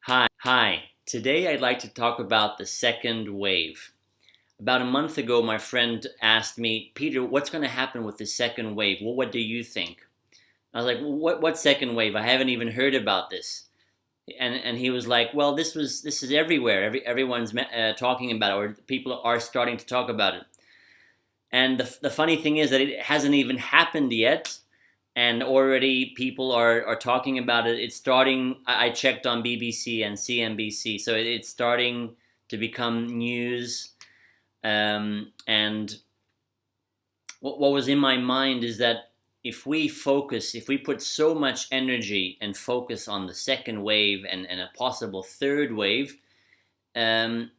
Hi. Today I'd like to talk about the second wave. About a month ago, my friend asked me, Peter, what's going to happen with the second wave? Well, what do you think? I was like, what second wave? I haven't even heard about this. And he was like, well, this is everywhere. Everyone's talking about it, or people are starting to talk about it. And the funny thing is that it hasn't even happened yet, and already people are talking about it. It's starting. I checked on BBC and CNBC, so it's starting to become news. And what was in my mind is that if we put so much energy and focus on the second wave and a possible third wave, um,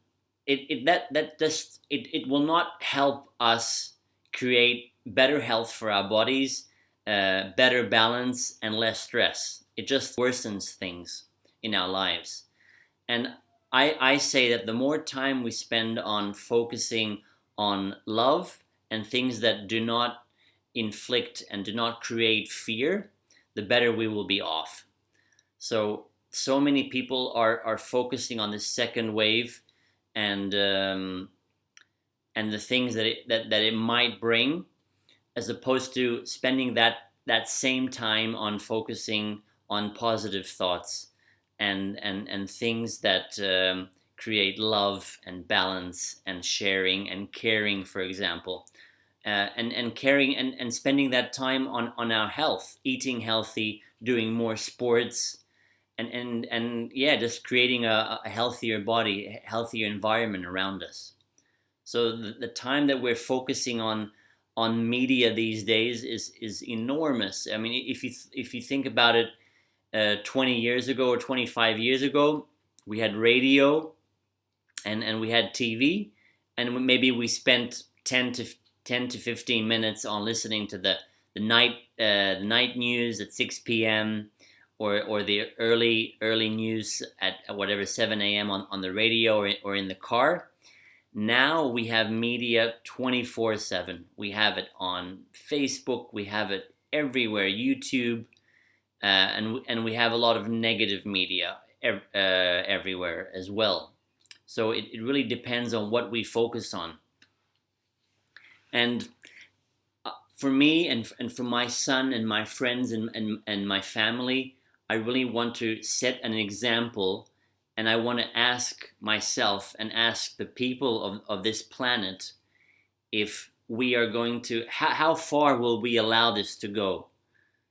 it will not help us create better health for our bodies, better balance, and less stress. It just worsens things in our lives. And I say that the more time we spend on focusing on love and things that do not inflict and do not create fear, the better we will be off. So many people are focusing on the second wave and the things that it might bring, as opposed to spending that same time on focusing on positive thoughts and things that create love and balance and sharing and caring, for example, and caring and spending that time on our health, eating healthy, doing more sports, and yeah, just creating a healthier body, a healthier environment around us. So the time that we're focusing on media these days is enormous. I mean, if you think about it, 20 years ago or 25 years ago, we had radio and we had TV, and maybe we spent 10 to 15 minutes on listening to the night news at 6 p.m. or the early news at whatever 7 a.m. on the radio or in the car. Now we have media 24/7. We have it on Facebook. We have it everywhere, YouTube, and we have a lot of negative media everywhere as well. So it really depends on what we focus on. And for me and for my son and my friends and my family, I really want to set an example, and I want to ask myself and ask the people of this planet if we are going to, how far will we allow this to go?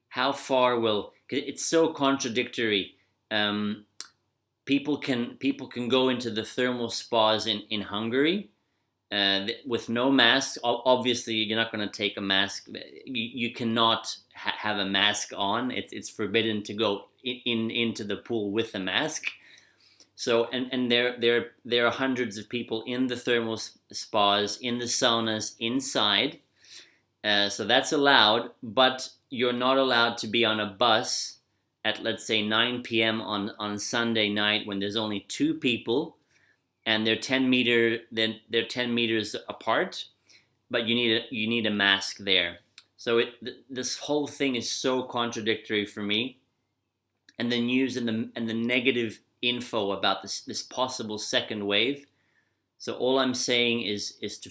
How far will, because it's so contradictory. People can go into the thermal spas in Hungary with no mask. Obviously, you're not going to take a mask. You cannot have a mask on. It's forbidden to go into the pool with a mask. So and there are hundreds of people in the thermal spas, in the saunas, inside. So that's allowed, but you're not allowed to be on a bus at, let's say, 9 p.m. on Sunday night when there's only two people and they're 10 meters apart, but you need a mask there. So this whole thing is so contradictory for me, and the news and the negative info about this possible second wave. So all I'm saying is to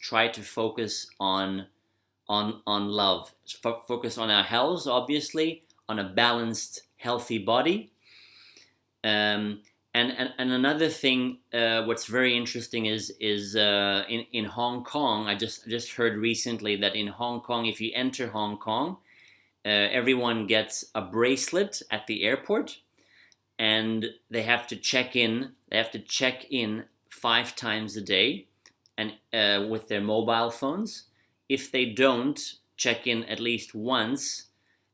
try to focus on love, focus on our health, obviously, on a balanced, healthy body. And another thing, what's very interesting is in Hong Kong. I just heard recently that in Hong Kong, if you enter Hong Kong, everyone gets a bracelet at the airport, and they have to check in. They have to check in 5 times a day, and with their mobile phones. If they don't check in at least once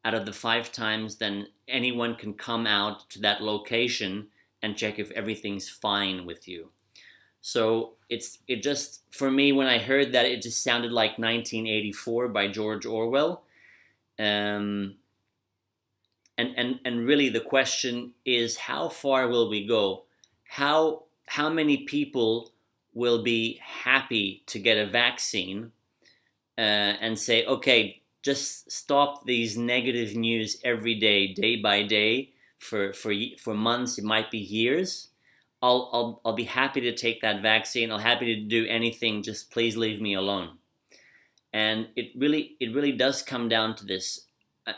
out of the 5 times, then anyone can come out to that location and check if everything's fine with you. So it just, for me, when I heard that, it just sounded like 1984 by George Orwell. And really the question is, how far will we go? How many people will be happy to get a vaccine and say, okay, just stop these negative news every day, day by day, for months, it might be years, I'll be happy to take that vaccine. I'll happy to do anything. Just please leave me alone. And it really does come down to this,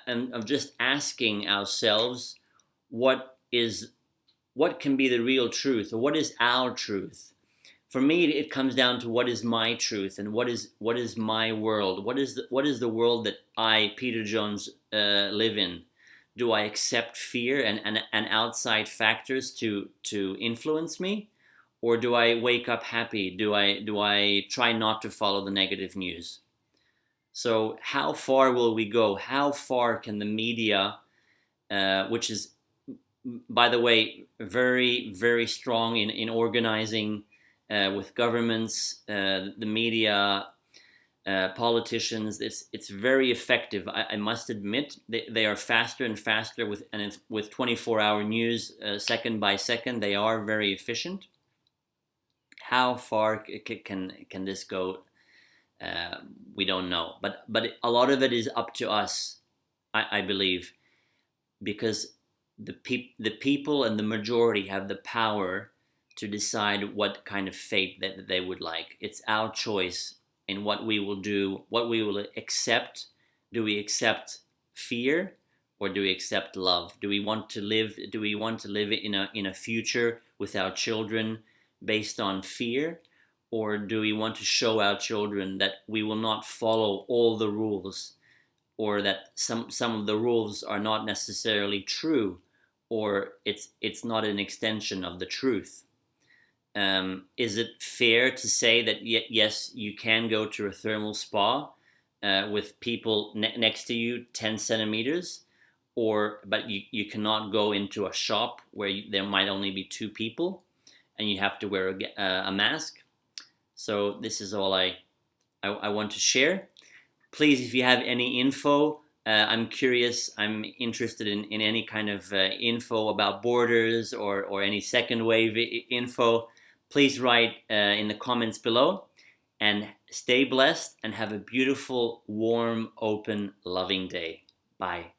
and of just asking ourselves, what can be the real truth, or what is our truth? For me, it comes down to what is my truth, and what is my world. What is the world that I, Peter Jones, live in? Do I accept fear and outside factors to influence me, or do I wake up happy? Do I try not to follow the negative news? So how far will we go? How far can the media, which is, by the way, very, very strong in organizing with governments, the media, politicians, it's very effective. I must admit, they are faster and faster with 24-hour news, second by second. They are very efficient. How far can this go? We don't know, but a lot of it is up to us, I believe, because the people and the majority have the power to decide what kind of fate that they would like. It's our choice in what we will do, what we will accept. Do we accept fear, or do we accept love? Do we want to live in a future with our children based on fear, or do we want to show our children that we will not follow all the rules, or that some of the rules are not necessarily true, or it's not an extension of the truth? Is it fair to say that yes, you can go to a thermal spa with people next to you 10 centimeters, but you cannot go into a shop where there might only be 2 people and you have to wear a mask? So this is all I want to share. Please, if you have any info, I'm curious. I'm interested in any kind of info about borders or any second wave info. Please write in the comments below, and stay blessed and have a beautiful, warm, open, loving day. Bye.